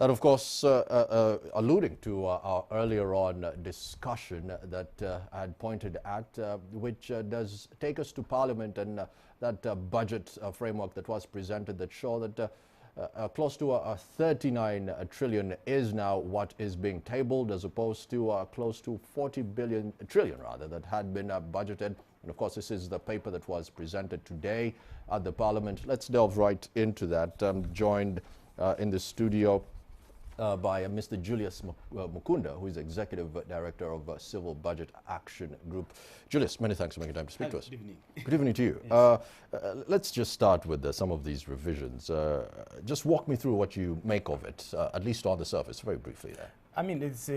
And of course, alluding to our earlier on discussion that I had pointed at, which does take us to Parliament and that budget framework that was presented that show that close to 39 trillion is now what is being tabled, as opposed to close to 40 trillion rather that had been budgeted. And of course, this is the paper that was presented today at the Parliament. Let's delve right into that. I'm joined in the studio by Mr. Julius Mukunda, who is Executive Director of Civil Budget Action Group. Julius, many thanks for making time to speak to us. Good evening. Good evening to you. Yes. Let's just start with some of these revisions. Just walk me through what you make of it, at least on the surface, very briefly there. I mean, it's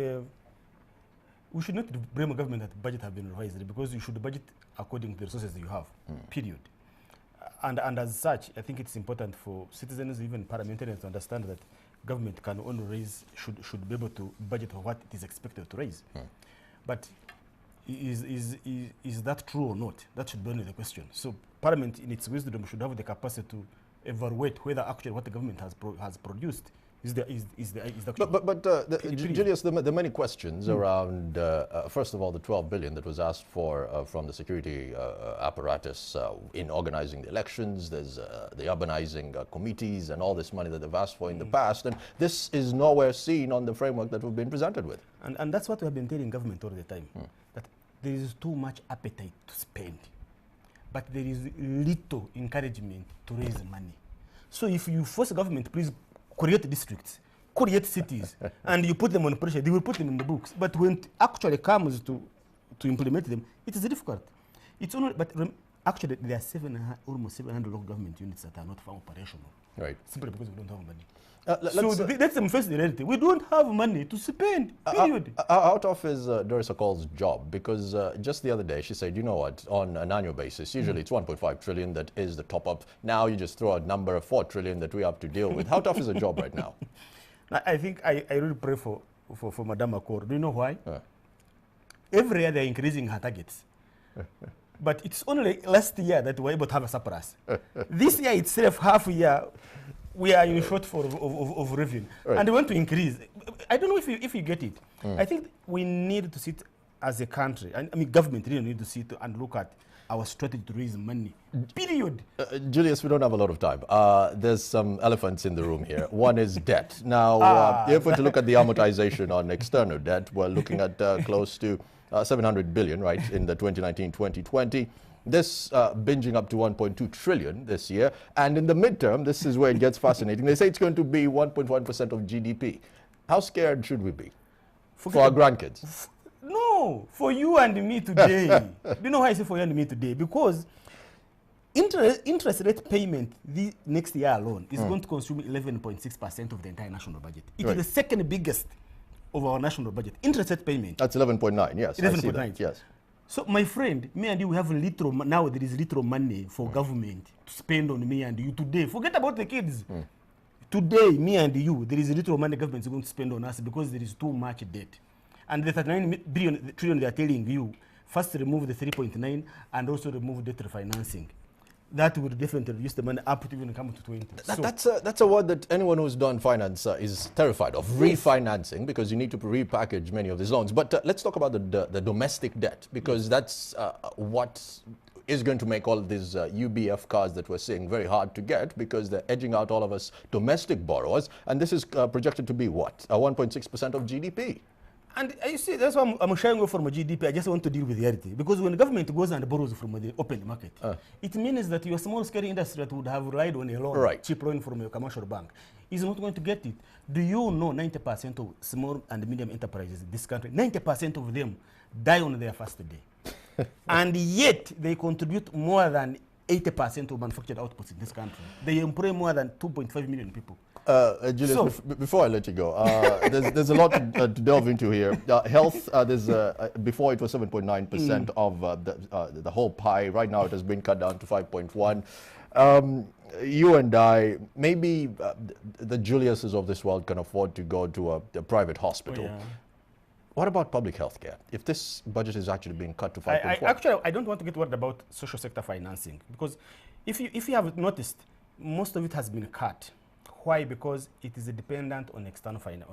we should not blame the government that the budget have been revised, because you should budget according to the resources that you have, period. And as such, I think it's important for citizens, even parliamentarians, to understand that government can only raise, should be able to budget for what it is expected to raise. But is that true or not? That should be only the question. So Parliament, in its wisdom, should have the capacity to evaluate whether actually what the government has produced is the Julius, there are many questions around, first of all, the 12 billion that was asked for from the security apparatus in organizing the elections. There's the urbanizing committees and all this money that they've asked for in the past. And this is nowhere seen on the framework that we've been presented with. And that's what we have been telling government all the time, that there is too much appetite to spend, but there is little encouragement to raise money. So if you force the government, please create districts, create cities, and you put them on pressure, they will put them in the books. But when it actually comes to implement them, it is difficult. It's only, but actually there are almost 700 local government units that are not operational. Right. Simply because we don't have money. That's the first reality. We don't have money to spend, period. Out of is Doris Akol's job, because just the other day she said, you know what, on an annual basis, usually it's 1.5 trillion that is the top up. Now you just throw a number of 4 trillion that we have to deal with. How tough is the job right now? I think I really pray for Madame Akor. Do you know why? Every year they're increasing her targets. But it's only last year that we're able to have a surplus. This year itself, half a year, we are in shortfall of revenue. Right. And we want to increase. I don't know if you get it. I think we need to sit as a country, I mean government really need to sit and look at our strategy to raise money, period. Julius, we don't have a lot of time. There's some elephants in the room here. One is debt. Now, if we're to look at the amortization on external debt, we're looking at close to 700 billion, right, in the 2019-2020. This binging up to 1.2 trillion this year. And in the midterm, this is where it gets fascinating. They say it's going to be 1.1% of GDP. How scared should we be for our grandkids? No, for you and me today. Do you know why I say for you and me today? Because interest rate payment next year alone is going to consume 11.6% of the entire national budget. It is the second biggest of our national budget. Interest rate payment. That's 11.9, yes. 11.9. Yes. So, my friend, me and you, we have little, now there is little money for government to spend on me and you today. Forget about the kids. Today, me and you, there is little money government is going to spend on us because there is too much debt. And the 39 trillion they are telling you, first remove the 3.9 and also remove debt refinancing. That would definitely reduce the money up to even come to 20. That's a word that anyone who's done finance is terrified of, refinancing, because you need to repackage many of these loans. But let's talk about the domestic debt, because that's what is going to make all of these UBF cars that we're seeing very hard to get, because they're edging out all of us domestic borrowers. And this is projected to be what? 1.6% of GDP. And you see, that's why I'm shying away from a GDP. I just want to deal with reality. Because when the government goes and borrows from the open market, it means that your small-scale industry that would have relied on a loan, cheap loan from a commercial bank, is not going to get it. Do you know 90% of small and medium enterprises in this country, 90% of them die on their first day? And yet, they contribute more than 80% of manufactured outputs in this country. They employ more than 2.5 million people. Julius, before I let you go, there's a lot to delve into here. Health, before it was 7.9% of the whole pie. Right now it has been cut down to 5.1. You and I, maybe the Juliuses of this world can afford to go to a private hospital. What about public health care? If this budget is actually being cut to 5.4? Actually, I don't want to get worried about social sector financing, because if you have noticed, most of it has been cut. Why? Because it is dependent on external funding.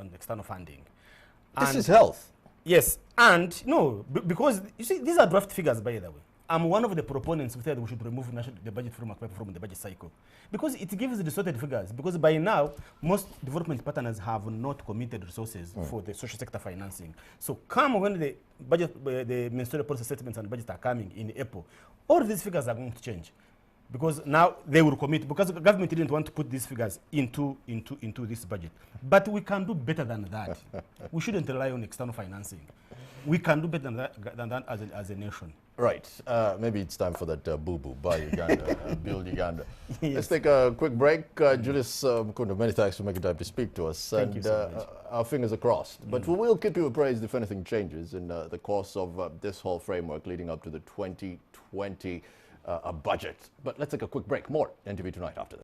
This And is health. yes, and no, because you see, these are draft figures, by the way. I'm one of the proponents who said we should remove the budget framework from the budget cycle because it gives distorted figures. Because by now, most development partners have not committed resources for the social sector financing. So, come when the budget, the ministerial policy statements and budget are coming in April, all these figures are going to change. Because now they will commit, because the government didn't want to put these figures into this budget. But we can do better than that. We shouldn't rely on external financing. We can do better than that as a nation. Right. Maybe it's time for that boo-boo, buy Uganda, build Uganda. Yes. Let's take a quick break. Julius Mukunda, many thanks for making time to speak to us. Thank you so much. Our fingers are crossed. But we will keep you appraised if anything changes in the course of this whole framework leading up to the 2020 budget. But let's take a quick break. More NTV Tonight after this.